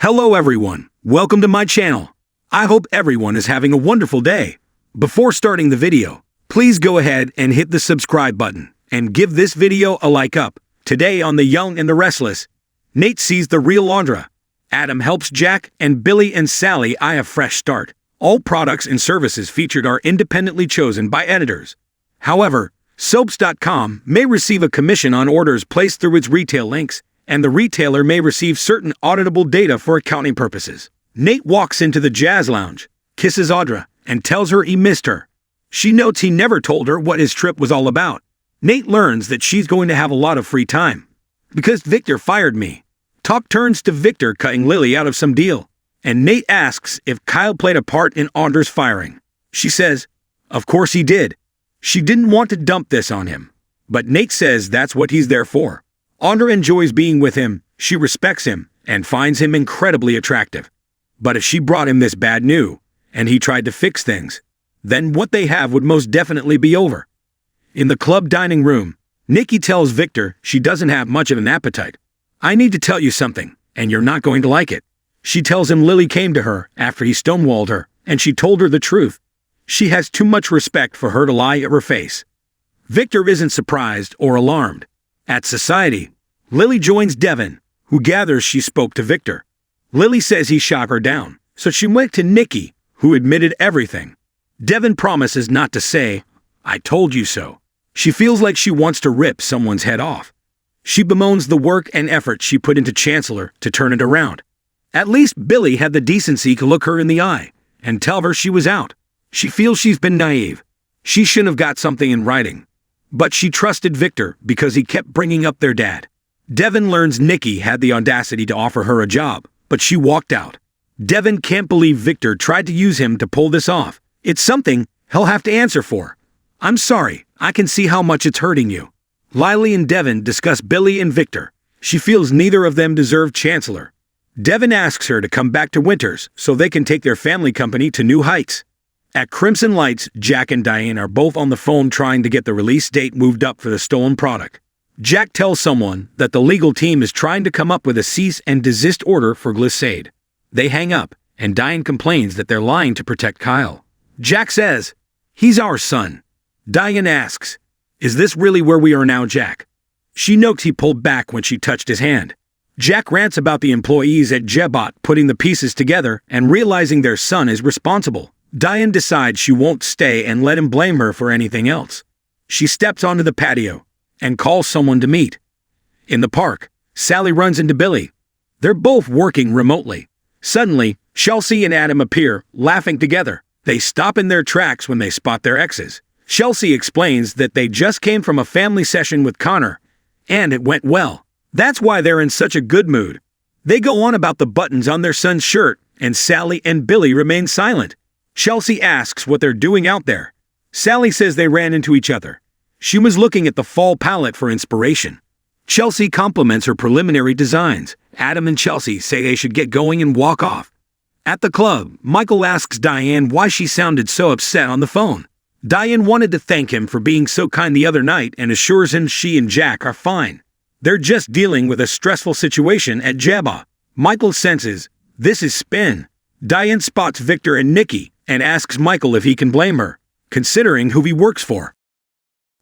Hello everyone, welcome to my channel. I hope everyone is having a wonderful day. Before starting the video, please go ahead and hit the subscribe button and give this video a like up. Today on The Young and the Restless, Nate sees the real Audra. Adam helps Jack, and Billy and Sally eye a fresh start. All products and services featured are independently chosen by editors. However, soaps.com may receive a commission on orders placed through its retail links, and the retailer may receive certain auditable data for accounting purposes. Nate walks into the jazz lounge, kisses Audra, and tells her he missed her. She notes he never told her what his trip was all about. Nate learns that she's going to have a lot of free time. Because Victor fired me. Talk turns to Victor cutting Lily out of some deal, and Nate asks if Kyle played a part in Audra's firing. She says, of course he did. She didn't want to dump this on him, but Nate says that's what he's there for. Audra enjoys being with him, she respects him, and finds him incredibly attractive. But if she brought him this bad news, and he tried to fix things, then what they have would most definitely be over. In the club dining room, Nikki tells Victor she doesn't have much of an appetite. I need to tell you something, and you're not going to like it. She tells him Lily came to her after he stonewalled her, and she told her the truth. She has too much respect for her to lie at her face. Victor isn't surprised or alarmed. At society, Lily joins Devin, who gathers she spoke to Victor. Lily says he shot her down, so she went to Nikki, who admitted everything. Devin promises not to say, I told you so. She feels like she wants to rip someone's head off. She bemoans the work and effort she put into Chancellor to turn it around. At least Billy had the decency to look her in the eye and tell her she was out. She feels she's been naive. She shouldn't have got something in writing. But she trusted Victor because he kept bringing up their dad. Devin learns Nikki had the audacity to offer her a job, but she walked out. Devin can't believe Victor tried to use him to pull this off. It's something he'll have to answer for. I'm sorry, I can see how much it's hurting you. Lily and Devin discuss Billy and Victor. She feels neither of them deserve Chancellor. Devin asks her to come back to Winters so they can take their family company to new heights. At Crimson Lights, Jack and Diane are both on the phone trying to get the release date moved up for the stolen product. Jack tells someone that the legal team is trying to come up with a cease and desist order for Glissade. They hang up, and Diane complains that they're lying to protect Kyle. Jack says, he's our son. Diane asks, is this really where we are now, Jack? She notes he pulled back when she touched his hand. Jack rants about the employees at Jebot putting the pieces together and realizing their son is responsible. Diane decides she won't stay and let him blame her for anything else. She steps onto the patio and calls someone to meet. In the park, Sally runs into Billy. They're both working remotely. Suddenly, Chelsea and Adam appear, laughing together. They stop in their tracks when they spot their exes. Chelsea explains that they just came from a family session with Connor, and it went well. That's why they're in such a good mood. They go on about the buttons on their son's shirt, and Sally and Billy remain silent. Chelsea asks what they're doing out there. Sally says they ran into each other. She was looking at the fall palette for inspiration. Chelsea compliments her preliminary designs. Adam and Chelsea say they should get going and walk off. At the club, Michael asks Diane why she sounded so upset on the phone. Diane wanted to thank him for being so kind the other night and assures him she and Jack are fine. They're just dealing with a stressful situation at Jabba. Michael senses this is spin. Diane spots Victor and Nikki and asks Michael if he can blame her, considering who he works for.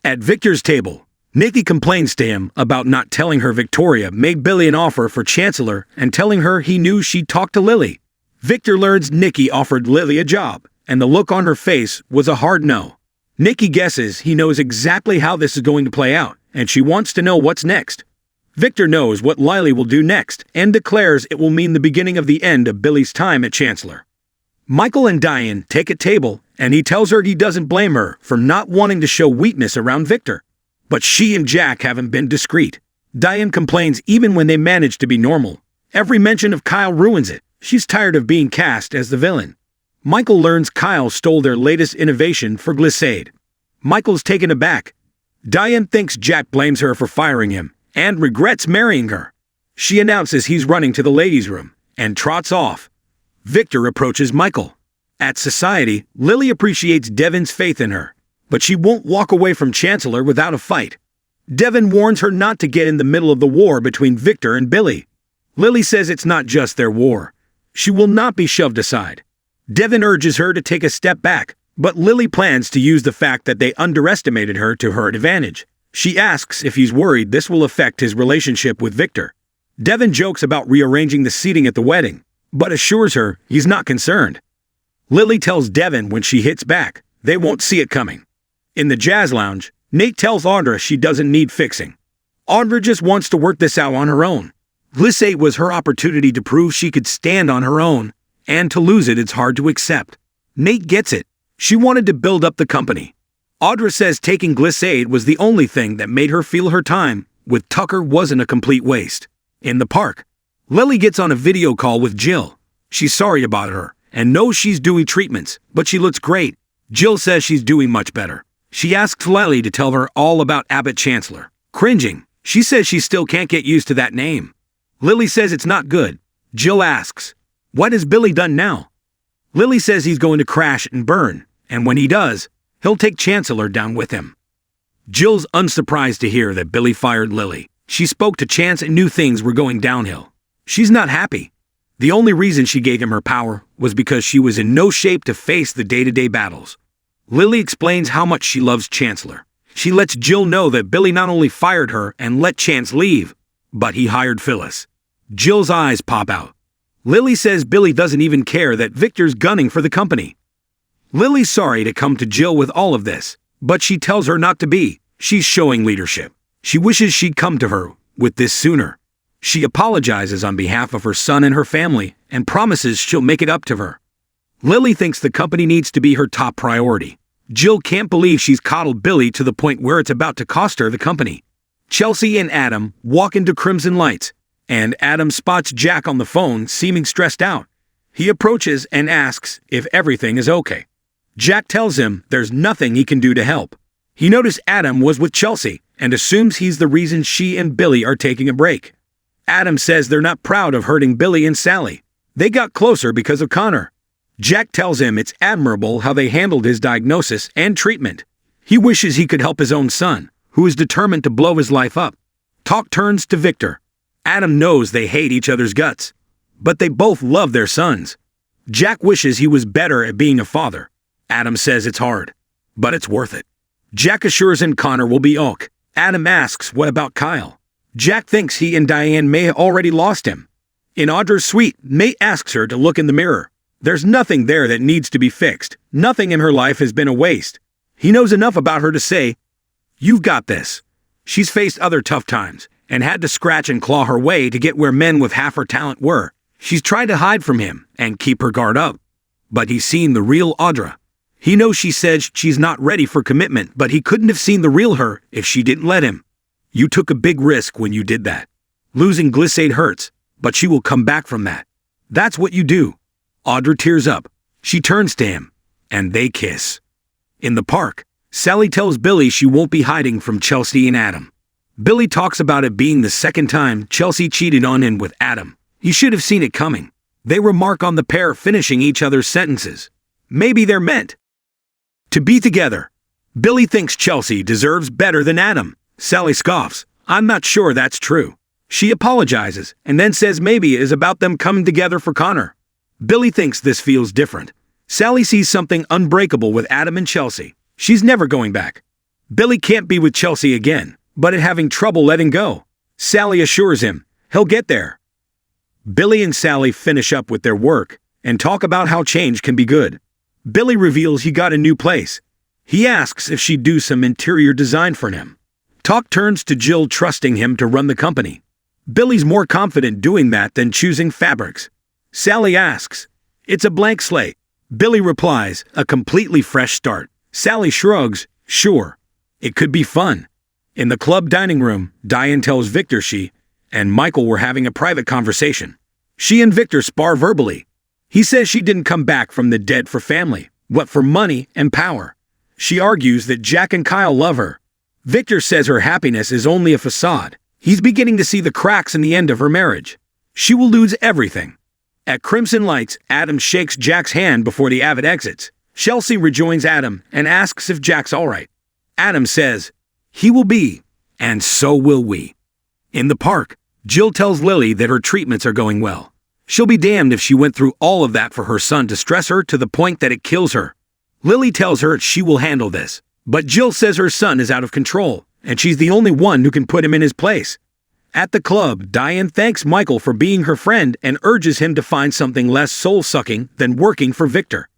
At Victor's table, Nikki complains to him about not telling her Victoria made Billy an offer for Chancellor and telling her he knew she'd talked to Lily. Victor learns Nikki offered Lily a job, and the look on her face was a hard no. Nikki guesses he knows exactly how this is going to play out, and she wants to know what's next. Victor knows what Lily will do next and declares it will mean the beginning of the end of Billy's time at Chancellor. Michael and Diane take a table, and he tells her he doesn't blame her for not wanting to show weakness around Victor. But she and Jack haven't been discreet. Diane complains even when they manage to be normal. Every mention of Kyle ruins it. She's tired of being cast as the villain. Michael learns Kyle stole their latest innovation for Glissade. Michael's taken aback. Diane thinks Jack blames her for firing him and regrets marrying her. She announces he's running to the ladies' room and trots off. Victor approaches Michael. At society, Lily appreciates Devin's faith in her, but she won't walk away from Chancellor without a fight. Devin warns her not to get in the middle of the war between Victor and Billy. Lily says it's not just their war. She will not be shoved aside. Devin urges her to take a step back, but Lily plans to use the fact that they underestimated her to her advantage. She asks if he's worried this will affect his relationship with Victor. Devin jokes about rearranging the seating at the wedding, but assures her he's not concerned. Lily tells Devin when she hits back, they won't see it coming. In the jazz lounge, Nate tells Audra she doesn't need fixing. Audra just wants to work this out on her own. Glissade was her opportunity to prove she could stand on her own, and to lose it's hard to accept. Nate gets it. She wanted to build up the company. Audra says taking Glissade was the only thing that made her feel her time with Tucker wasn't a complete waste. In the park, Lily gets on a video call with Jill. She's sorry about her and knows she's doing treatments, but she looks great. Jill says she's doing much better. She asks Lily to tell her all about Abbott Chancellor. Cringing, she says she still can't get used to that name. Lily says it's not good. Jill asks, what has Billy done now? Lily says he's going to crash and burn, and when he does, he'll take Chancellor down with him. Jill's unsurprised to hear that Billy fired Lily. She spoke to Chance and knew things were going downhill. She's not happy. The only reason she gave him her power was because she was in no shape to face the day-to-day battles. Lily explains how much she loves Chancellor. She lets Jill know that Billy not only fired her and let Chance leave, but he hired Phyllis. Jill's eyes pop out. Lily says Billy doesn't even care that Victor's gunning for the company. Lily's sorry to come to Jill with all of this, but she tells her not to be. She's showing leadership. She wishes she'd come to her with this sooner. She apologizes on behalf of her son and her family and promises she'll make it up to her. Lily thinks the company needs to be her top priority. Jill can't believe she's coddled Billy to the point where it's about to cost her the company. Chelsea and Adam walk into Crimson Lights, and Adam spots Jack on the phone, seeming stressed out. He approaches and asks if everything is okay. Jack tells him there's nothing he can do to help. He noticed Adam was with Chelsea and assumes he's the reason she and Billy are taking a break. Adam says they're not proud of hurting Billy and Sally. They got closer because of Connor. Jack tells him it's admirable how they handled his diagnosis and treatment. He wishes he could help his own son, who is determined to blow his life up. Talk turns to Victor. Adam knows they hate each other's guts, but they both love their sons. Jack wishes he was better at being a father. Adam says it's hard, but it's worth it. Jack assures him Connor will be ok. Adam asks what about Kyle. Jack thinks he and Diane may have already lost him. In Audra's suite, Nate asks her to look in the mirror. There's nothing there that needs to be fixed. Nothing in her life has been a waste. He knows enough about her to say, you've got this. She's faced other tough times and had to scratch and claw her way to get where men with half her talent were. She's tried to hide from him and keep her guard up. But he's seen the real Audra. He knows she said she's not ready for commitment, but he couldn't have seen the real her if she didn't let him. You took a big risk when you did that. Losing Glissade hurts, but she will come back from that. That's what you do. Audra tears up. She turns to him, and they kiss. In the park, Sally tells Billy she won't be hiding from Chelsea and Adam. Billy talks about it being the second time Chelsea cheated on him with Adam. He should have seen it coming. They remark on the pair finishing each other's sentences. Maybe they're meant to be together. Billy thinks Chelsea deserves better than Adam. Sally scoffs. I'm not sure that's true. She apologizes and then says maybe it is about them coming together for Connor. Billy thinks this feels different. Sally sees something unbreakable with Adam and Chelsea. She's never going back. Billy can't be with Chelsea again, but is having trouble letting go. Sally assures him he'll get there. Billy and Sally finish up with their work and talk about how change can be good. Billy reveals he got a new place. He asks if she'd do some interior design for him. Talk turns to Jill trusting him to run the company. Billy's more confident doing that than choosing fabrics. Sally asks, it's a blank slate. Billy replies, a completely fresh start. Sally shrugs, sure. It could be fun. In the club dining room, Diane tells Victor she and Michael were having a private conversation. She and Victor spar verbally. He says she didn't come back from the dead for family, but for money and power. She argues that Jack and Kyle love her. Victor says her happiness is only a facade. He's beginning to see the cracks in the end of her marriage. She will lose everything. At Crimson Lights, Adam shakes Jack's hand before the Avid exits. Chelsea rejoins Adam and asks if Jack's all right. Adam says, he will be, and so will we. In the park, Jill tells Lily that her treatments are going well. She'll be damned if she went through all of that for her son to stress her to the point that it kills her. Lily tells her she will handle this, but Jill says her son is out of control, and she's the only one who can put him in his place. At the club, Diane thanks Michael for being her friend and urges him to find something less soul-sucking than working for Victor.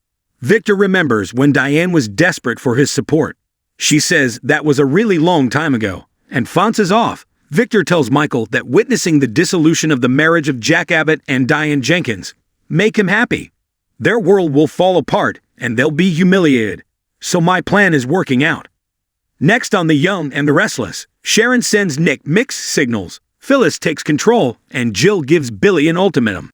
Victor remembers when Diane was desperate for his support. She says that was a really long time ago, and fonces off. Victor tells Michael that witnessing the dissolution of the marriage of Jack Abbott and Diane Jenkins make him happy. Their world will fall apart, and they'll be humiliated. So my plan is working out. Next on The Young and the Restless, Sharon sends Nick mixed signals. Phyllis takes control, and Jill gives Billy an ultimatum.